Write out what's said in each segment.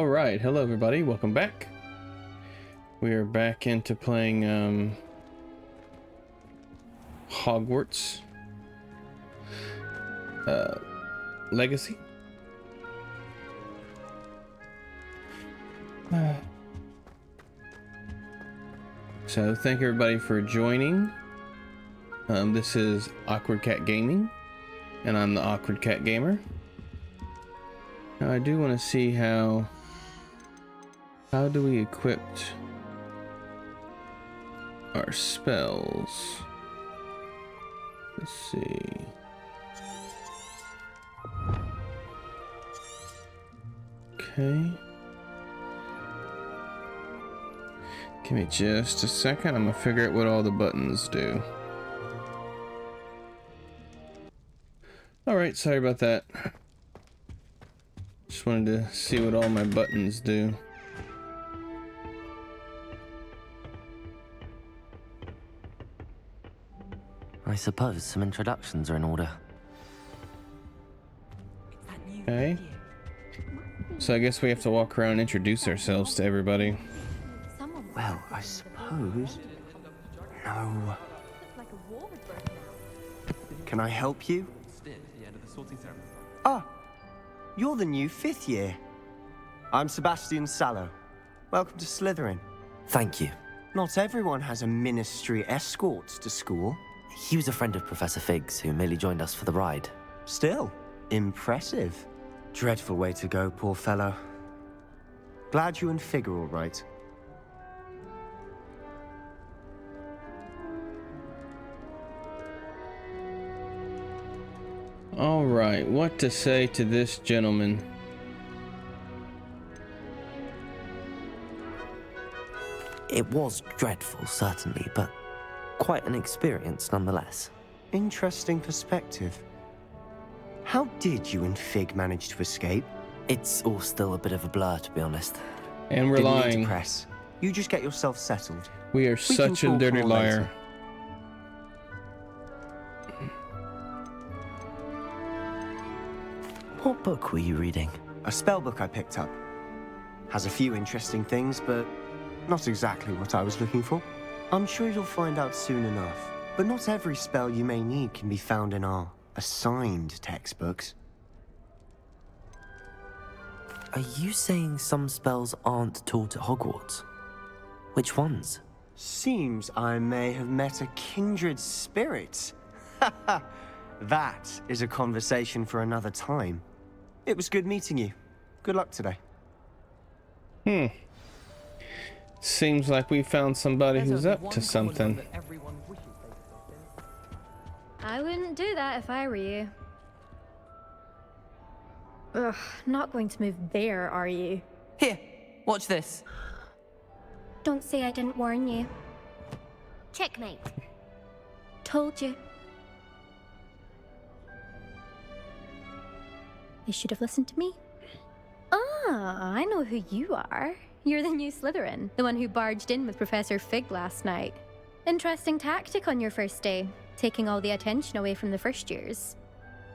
All right, hello everybody, welcome back. We are back into playing Hogwarts Legacy. So thank everybody for joining. This is Awkward Cat Gaming, and I'm the Awkward Cat Gamer. Now I do want to see how do we equip our spells? Let's see. Okay. Give me just a second. I'm gonna figure out what all the buttons do. Alright, sorry about that. Just wanted to see what all my buttons do. I suppose some introductions are in order. Okay. So I guess we have to walk around and introduce ourselves to everybody. Well, I suppose. No. Can I help you? Ah, you're the new 5th year. I'm Sebastian Sallow. Welcome to Slytherin. Thank you. Not everyone has a ministry escort to school. He was a friend of Professor Fig's who merely joined us for the ride. Still, impressive. Dreadful way to go, poor fellow. Glad you and Fig are all right. All right, what to say to this gentleman? It was dreadful, certainly, but quite an experience nonetheless. Interesting perspective. How did you and Fig manage to escape? It's all still a bit of a blur, to be honest. And we're Didn't need lying. to press. You just get yourself settled. We are We can such a talk dirty more liar. later. What book were you reading? A spell book I picked up. Has a few interesting things, but not exactly what I was looking for. I'm sure you'll find out soon enough. But not every spell you may need can be found in our assigned textbooks. Are you saying some spells aren't taught at Hogwarts? Which ones? Seems I may have met a kindred spirit. That is a conversation for another time. It was good meeting you. Good luck today. Seems like we found somebody who's up to something. I wouldn't do that if I were you. Ugh, not going to move there, are you? Here, watch this. Don't say I didn't warn you. Checkmate. Told you. You should have listened to me. Ah, I know who you are. You're the new Slytherin, the one who barged in with Professor Fig last night. Interesting tactic on your first day, taking all the attention away from the first years.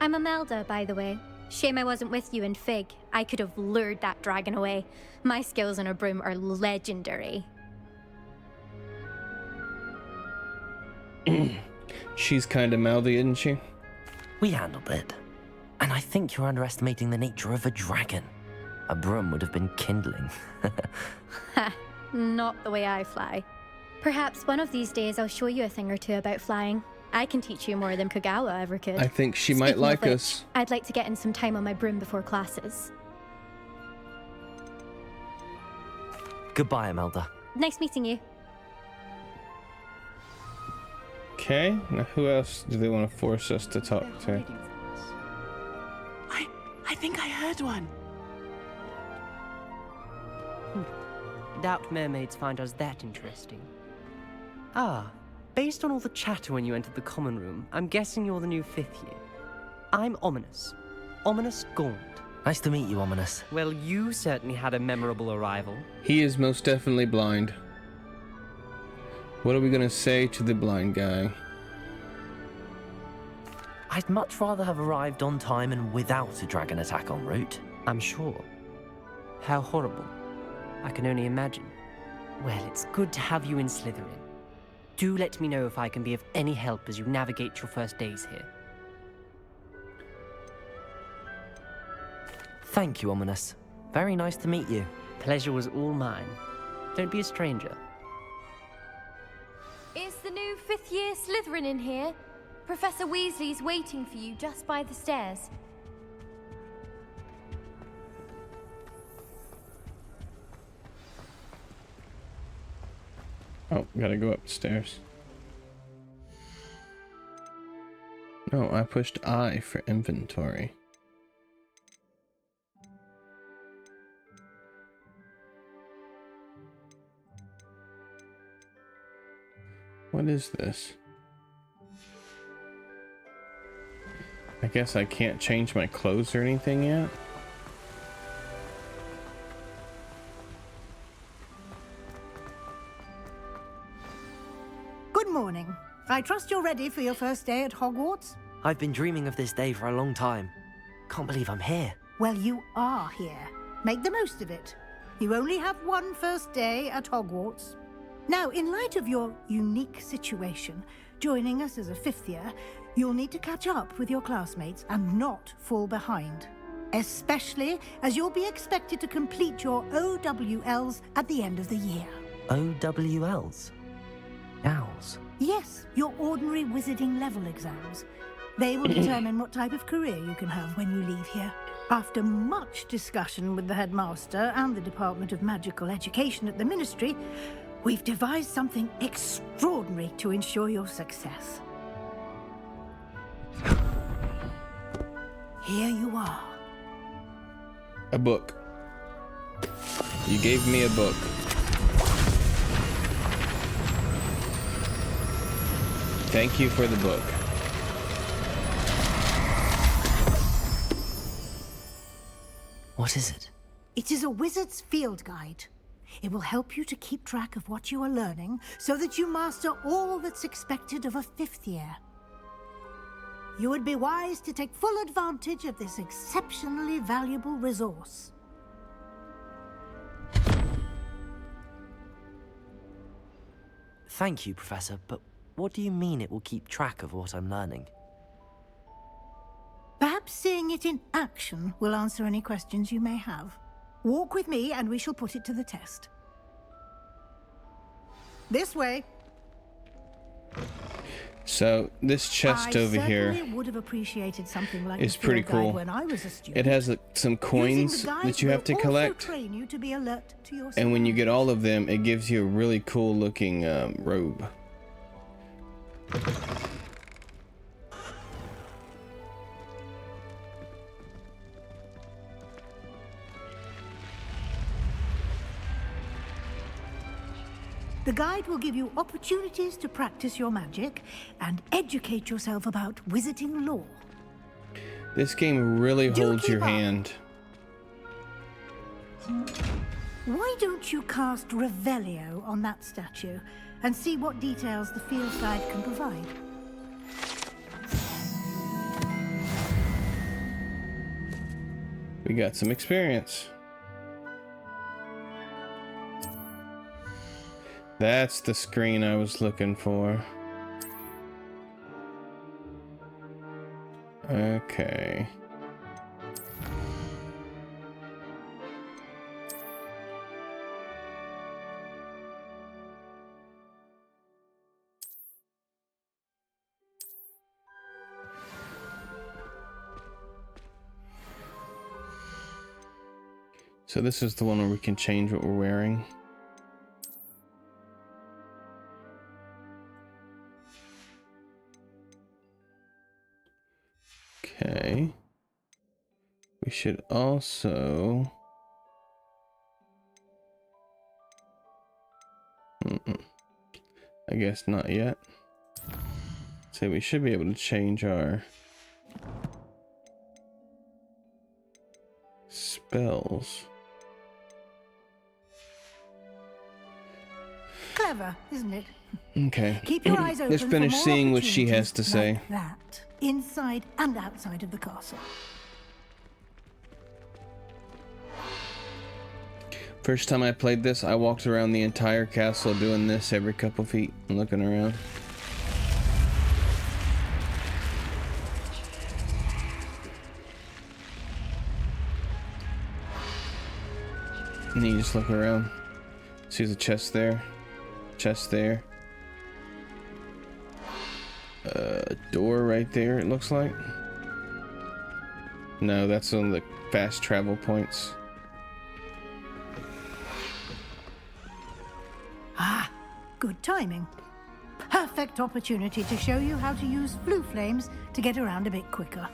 I'm Imelda, by the way. Shame I wasn't with you and Fig. I could have lured that dragon away. My skills on a broom are legendary. She's kind of mouthy, isn't she? We handled it. And I think you're underestimating the nature of a dragon. A broom would have been kindling. Ha, not the way I fly. Perhaps one of these days I'll show you a thing or two about flying. I can teach you more than Kagawa ever could. I think she might Speaking like of which, us. I'd like to get in some time on my broom before classes. Goodbye, Imelda. Nice meeting you. Okay, now who else do they want to force us to talk to? I think I heard one. Doubt mermaids find us that interesting. Ah, based on all the chatter when you entered the common room, I'm guessing you're the new 5th year. I'm Ominous. Ominous Gaunt. Nice to meet you, Ominous. Well, you certainly had a memorable arrival. He is most definitely blind. What are we gonna say to the blind guy? I'd much rather have arrived on time and without a dragon attack en route. I'm sure. How horrible. I can only imagine. Well, it's good to have you in Slytherin. Do let me know if I can be of any help as you navigate your first days here. Thank you, Ominous. Very nice to meet you. Pleasure was all mine. Don't be a stranger. Is the new 5th year Slytherin in here? Professor Weasley's waiting for you just by the stairs. Oh, gotta go upstairs. No, I pushed I for inventory. What is this? I guess I can't change my clothes or anything yet. Good morning. I trust you're ready for your first day at Hogwarts? I've been dreaming of this day for a long time. Can't believe I'm here. Well, you are here. Make the most of it. You only have one first day at Hogwarts. Now, in light of your unique situation, joining us as a 5th year, you'll need to catch up with your classmates and not fall behind. Especially as you'll be expected to complete your OWLs at the end of the year. OWLs? Owls? Yes, your ordinary wizarding level exams. They will determine what type of career you can have when you leave here. After much discussion with the headmaster and the Department of Magical Education at the Ministry, we've devised something extraordinary to ensure your success. Here you are. A book. You gave me a book. Thank you for the book. What is it? It is a wizard's field guide. It will help you to keep track of what you are learning so that you master all that's expected of a 5th year. You would be wise to take full advantage of this exceptionally valuable resource. Thank you, Professor, but what do you mean it will keep track of what I'm learning? Perhaps seeing it in action will answer any questions you may have. Walk with me and we shall put it to the test. This way. So this chest over here would have appreciated something like is the pretty field guide cool. when I was a student. It has some coins Using the guide that you have to will also collect, train you to be alert to your and when you get all surroundings. of them, it gives you a really cool looking robe. The guide will give you opportunities to practice your magic and educate yourself about wizarding lore. This game really Do holds your keep up. hand. Why don't you cast Revelio on that statue and see what details the field guide can provide? We got some experience. That's the screen I was looking for. Okay. So this is the one where we can change what we're wearing. Okay. We should also... I guess not yet. So we should be able to change our spells. Clever, isn't it? Okay. Keep your eyes open. Let's for finish more seeing what she has to opportunities say. like that, inside and outside of the castle. First time I played this, I walked around the entire castle doing this every couple feet and looking around. And then you just look around. See the chest there, chest there. Door right there, it looks like. No, that's on the fast travel points. Ah, good timing. Perfect opportunity to show you how to use blue flames to get around a bit quicker.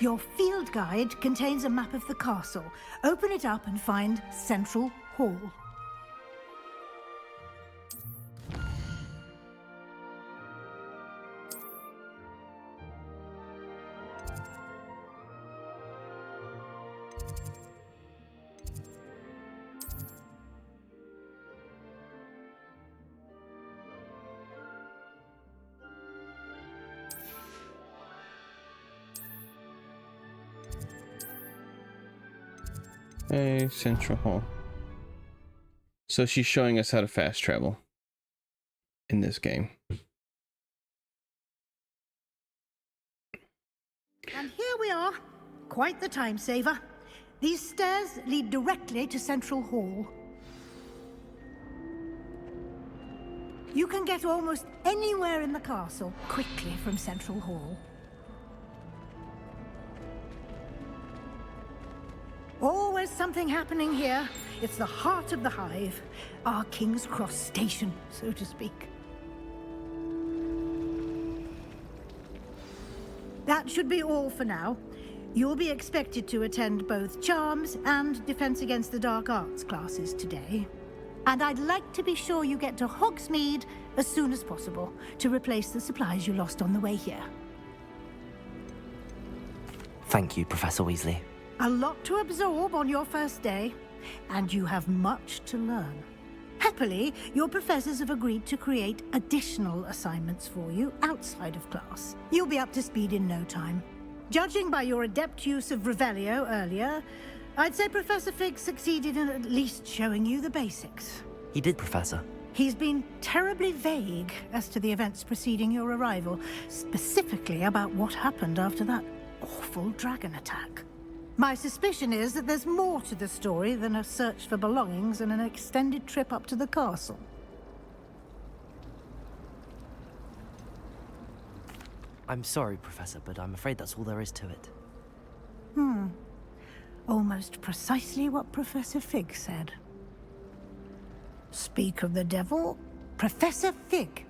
Your field guide contains a map of the castle. Open it up and find Central Hall. Hey, Central Hall. So she's showing us how to fast travel in this game. And here we are. Quite the time saver. These stairs lead directly to Central Hall. You can get almost anywhere in the castle quickly from Central Hall. Always something happening here. It's the heart of the hive. Our King's Cross station, so to speak. That should be all for now. You'll be expected to attend both Charms and Defense Against the Dark Arts classes today. And I'd like to be sure you get to Hogsmeade as soon as possible to replace the supplies you lost on the way here. Thank you, Professor Weasley. A lot to absorb on your first day, and you have much to learn. Happily, your professors have agreed to create additional assignments for you outside of class. You'll be up to speed in no time. Judging by your adept use of Revelio earlier, I'd say Professor Fig succeeded in at least showing you the basics. He did, Professor. He's been terribly vague as to the events preceding your arrival, specifically about what happened after that awful dragon attack. My suspicion is that there's more to the story than a search for belongings and an extended trip up to the castle. I'm sorry, Professor, but I'm afraid that's all there is to it. Almost precisely what Professor Fig said. Speak of the devil, Professor Fig.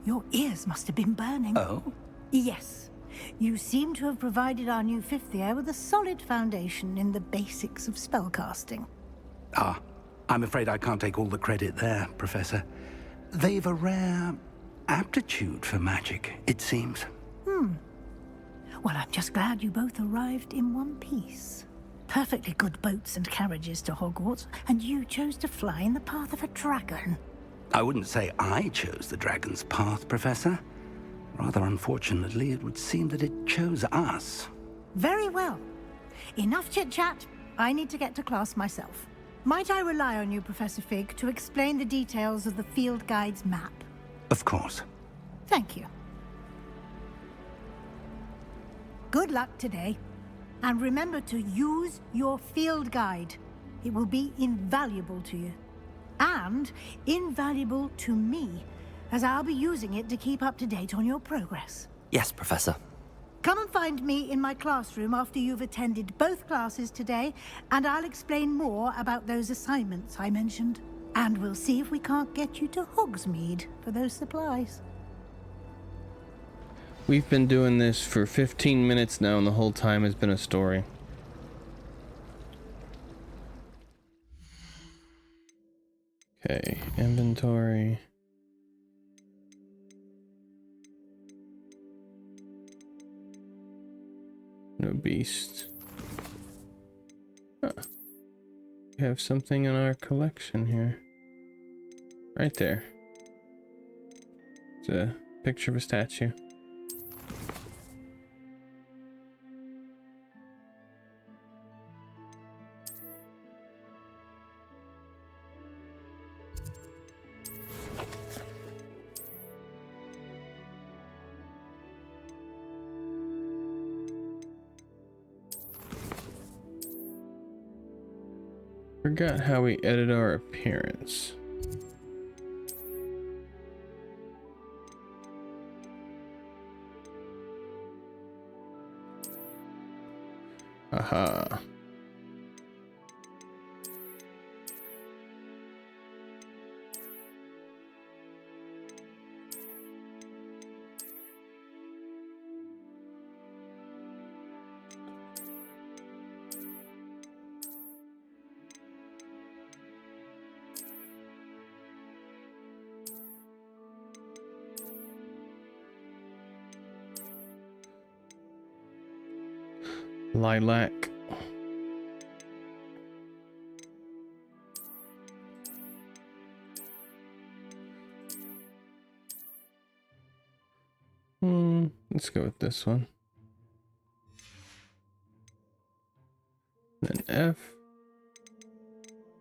Your ears must have been burning. Oh? Yes. You seem to have provided our new fifth year with a solid foundation in the basics of spellcasting. Ah, I'm afraid I can't take all the credit there, Professor. They've a rare aptitude for magic, it seems. Well, I'm just glad you both arrived in one piece. Perfectly good boats and carriages to Hogwarts, and you chose to fly in the path of a dragon. I wouldn't say I chose the dragon's path, Professor. Rather unfortunately, it would seem that it chose us. Very well. Enough chit-chat. I need to get to class myself. Might I rely on you, Professor Fig, to explain the details of the field guide's map? Of course. Thank you. Good luck today. And remember to use your field guide. It will be invaluable to you. And invaluable to me, as I'll be using it to keep up to date on your progress. Yes, Professor. Come and find me in my classroom after you've attended both classes today, and I'll explain more about those assignments I mentioned. And we'll see if we can't get you to Hogsmeade for those supplies. We've been doing this for 15 minutes now, and the whole time has been a story. Okay, inventory. No beast. Huh. We have something in our collection here. Right there. It's a picture of a statue. Forgot how we edit our appearance. Aha. Lilac. Let's go with this one. Then F.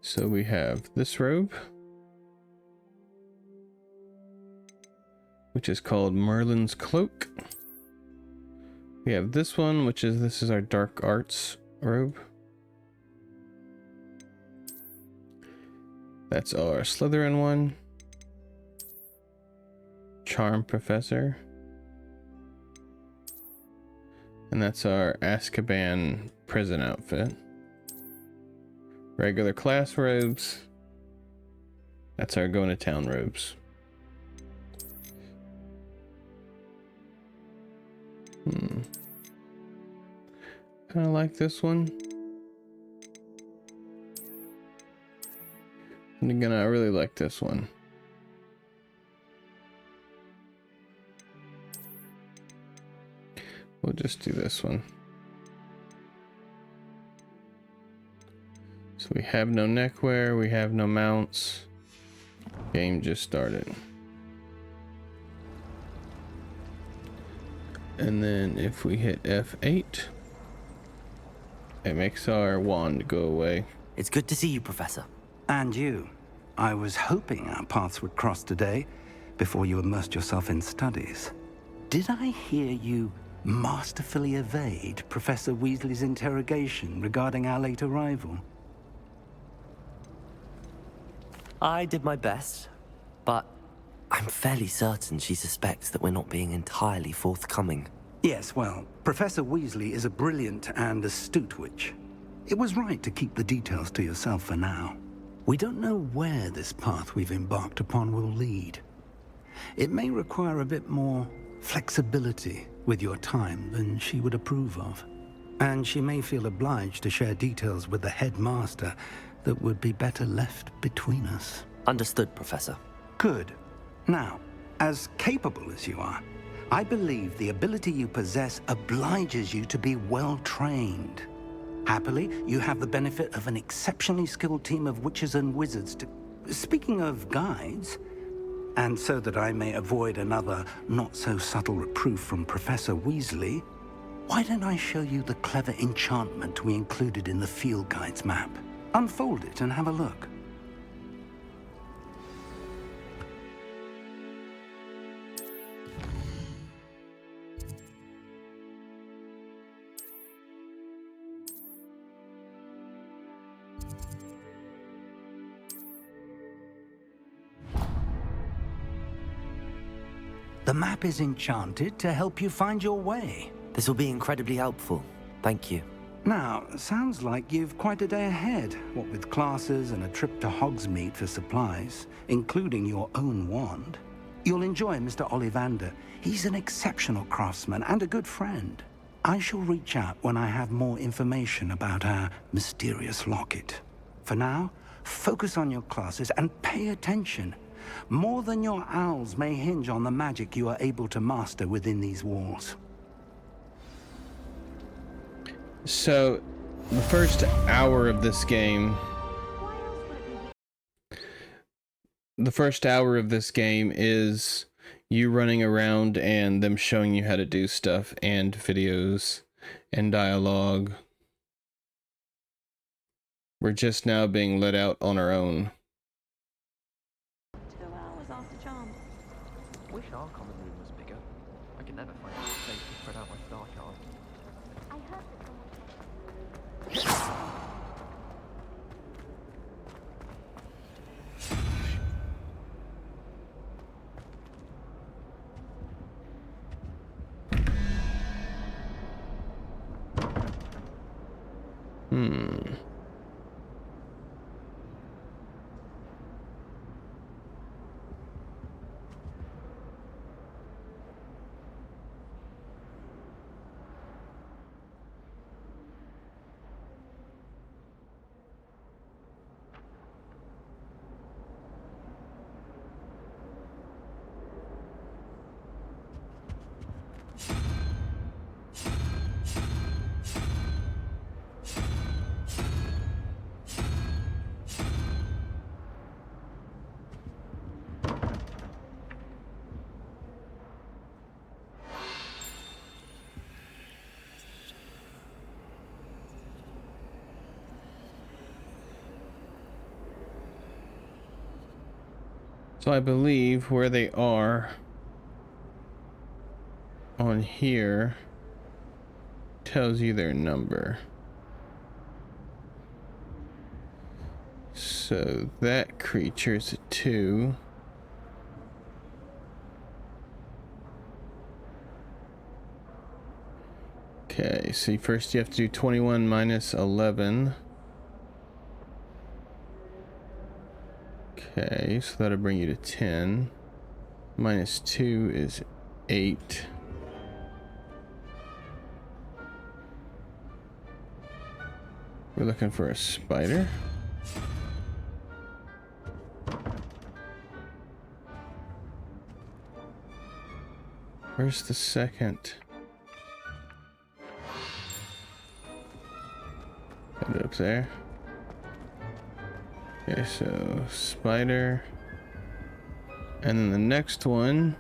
So we have this robe, which is called Merlin's Cloak. We have this one, which is, this is our dark arts robe. That's our Slytherin one. Charm Professor. And that's our Azkaban prison outfit. Regular class robes. That's our going to town robes. Kind of like this one. And again, I really like this one. We'll just do this one. So we have no neckwear, we have no mounts. Game just started. And then if we hit F8, it makes our wand go away. It's good to see you, Professor. And you. I was hoping our paths would cross today, before you immersed yourself in studies. Did I hear you masterfully evade Professor Weasley's interrogation regarding our late arrival? I did my best, but I'm fairly certain she suspects that we're not being entirely forthcoming. Yes, well, Professor Weasley is a brilliant and astute witch. It was right to keep the details to yourself for now. We don't know where this path we've embarked upon will lead. It may require a bit more flexibility with your time than she would approve of. And she may feel obliged to share details with the headmaster that would be better left between us. Understood, Professor. Good. Now, as capable as you are, I believe the ability you possess obliges you to be well trained. Happily, you have the benefit of an exceptionally skilled team of witches and wizards to... Speaking of guides, and so that I may avoid another not-so-subtle reproof from Professor Weasley, why don't I show you the clever enchantment we included in the field guide's map? Unfold it and have a look. The map is enchanted to help you find your way. This will be incredibly helpful. Thank you. Now, sounds like you've quite a day ahead, what with classes and a trip to Hogsmeade for supplies, including your own wand. You'll enjoy Mr. Ollivander. He's an exceptional craftsman and a good friend. I shall reach out when I have more information about our mysterious locket. For now, focus on your classes and pay attention. More than your owls may hinge on the magic you are able to master within these walls. So, the first hour of this game... The first hour of this game is you running around and them showing you how to do stuff, and videos, and dialogue. We're just now being let out on our own. 2 hours after Charmed. Wish our common room was bigger. I could never find a space to spread out my star card. I heard that someone... So I believe where they are on here tells you their number. So that creature's a 2. Okay, so first you have to do 21 minus 11. Okay, so that'll bring you to 10. Minus 2 is 8. We're looking for a spider. Where's the second? Put it up there. Okay, so spider. And then the next one,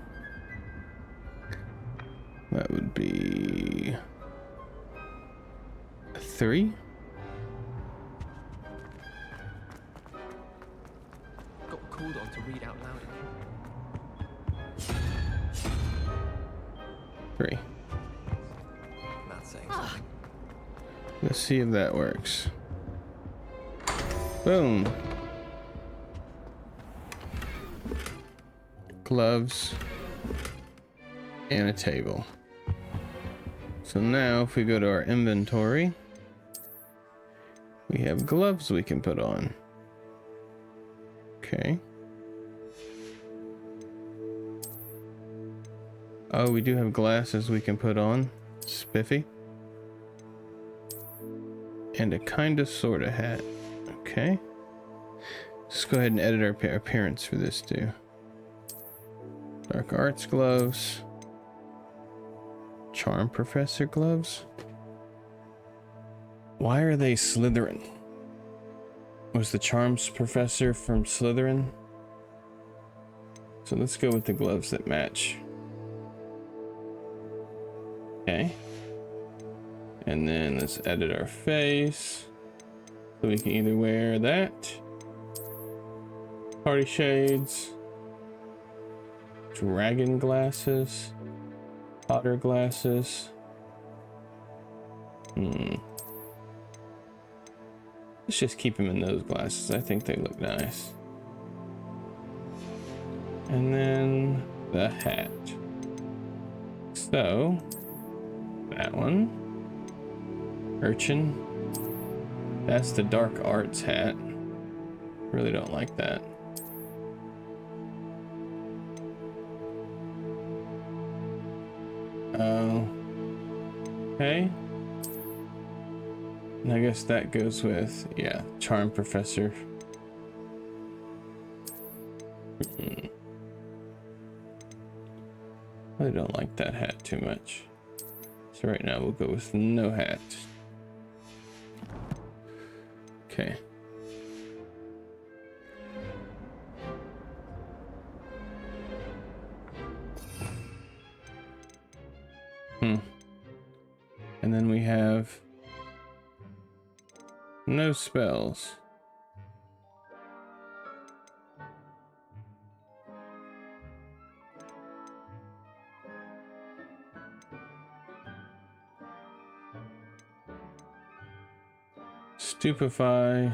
that would be a 3. Got called on to read out loud again. 3. That's saying something. Let's see if that works. Boom. Gloves and a table. So now if we go to our inventory, we have gloves we can put on. Okay. Oh, we do have glasses we can put on. Spiffy. And a kinda sorta hat. Okay. Let's go ahead and edit our appearance for this too. Dark arts gloves. Charm professor gloves. Why are they Slytherin? Was the charms professor from Slytherin? So let's go with the gloves that match. Okay. And then let's edit our face. So we can either wear that, party shades, dragon glasses, Potter glasses. Let's just keep him in those glasses. I think they look nice. And then the hat. So that one. Urchin. That's the dark arts hat. Really don't like that. Okay. And I guess that goes with, yeah, charm professor. Really don't like that hat too much. So right now we'll go with no hat. Okay. And then we have no spells. Stupefy.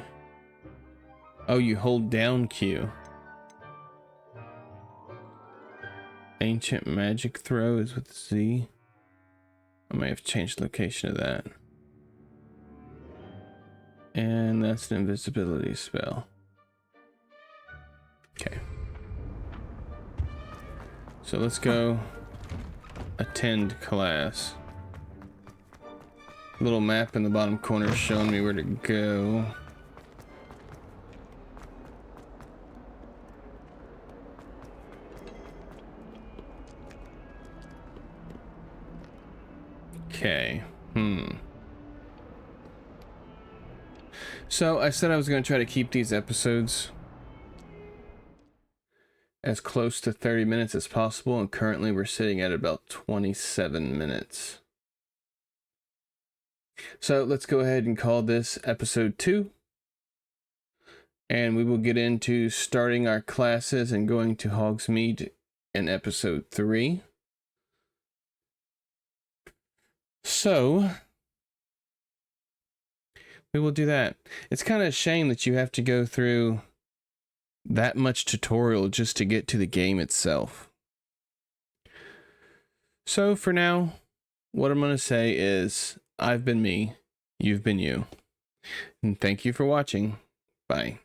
Oh, you hold down Q. Ancient magic throw is with Z. I may have changed the location of that. And that's an invisibility spell. Okay. So let's go attend class. Little map in the bottom corner showing me where to go. Okay. So I said I was going to try to keep these episodes as close to 30 minutes as possible, and currently we're sitting at about 27 minutes. So let's go ahead and call this episode 2. And we will get into starting our classes and going to Hogsmeade in episode 3. So we will do that. It's kind of a shame that you have to go through that much tutorial just to get to the game itself. So for now, what I'm going to say is I've been me, you've been you. And thank you for watching. Bye.